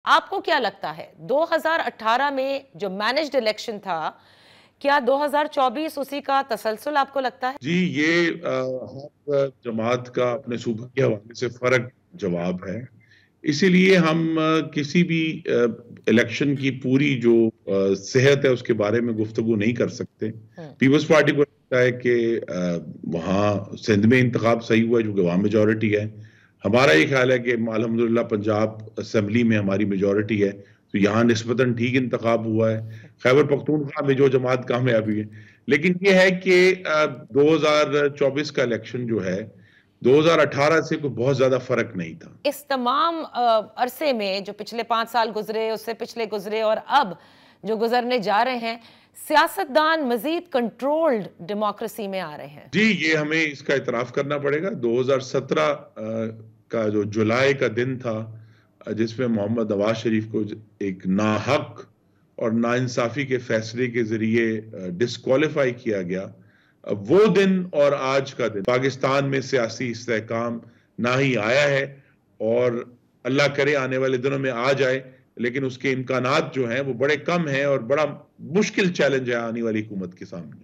आपको क्या लगता है 2018 में जो मैनेज्ड इलेक्शन था, क्या 2024 उसी का तसलसल आपको लगता है? जी, ये हर जमात का अपने सूबे के हवाले से फ़र्क जवाब है। इसीलिए हम किसी भी इलेक्शन की पूरी जो सेहत है उसके बारे में गुफ्तगू नहीं कर सकते। हुँ। पीपल्स पार्टी को लगता है कि वहाँ सिंध में इंतखाब सही हुआ है, जो कि वहाँ मेजॉरिटी है। हमारा ये ख्याल है कि अल्हम्दुलिल्लाह पंजाब असेंबली में हमारी मेजॉरिटी है, तो यहाँ निस्बतन ठीक इंतखाब हुआ है। खैबर पख्तूनख्वा में जो जमात कामयाबी है। लेकिन ये है कि 2024 का इलेक्शन जो है, 2018 से कोई बहुत ज़्यादा फ़र्क नहीं था। इस तमाम अरसे में जो पिछले 5 साल गुज़रे, उससे पिछले गुज़रे और अब जो गुज़रने जा रहे हैं, सियासतदान मज़ीद कंट्रोल्ड डेमोक्रेसी में आ रहे हैं। जी, ये हमें इसका इतराफ़ करना पड़ेगा। 2017 का जो जुलाई का दिन था, जिसमें मोहम्मद नवाज़ शरीफ को एक नाहक और नाइंसाफ़ी के फैसले के ज़रिए डिस्क्वालीफाई किया गया। वो दिन और आज का दिन पाकिस्तान में सियासी इस्तेहकाम ना ही आया है और अल्लाह करे आने वाले दिनों में आ जाए, लेकिन उसके इम्कानात जो हैं वो बड़े कम हैं और बड़ा मुश्किल चैलेंज है आने वाली हुकूमत के सामने।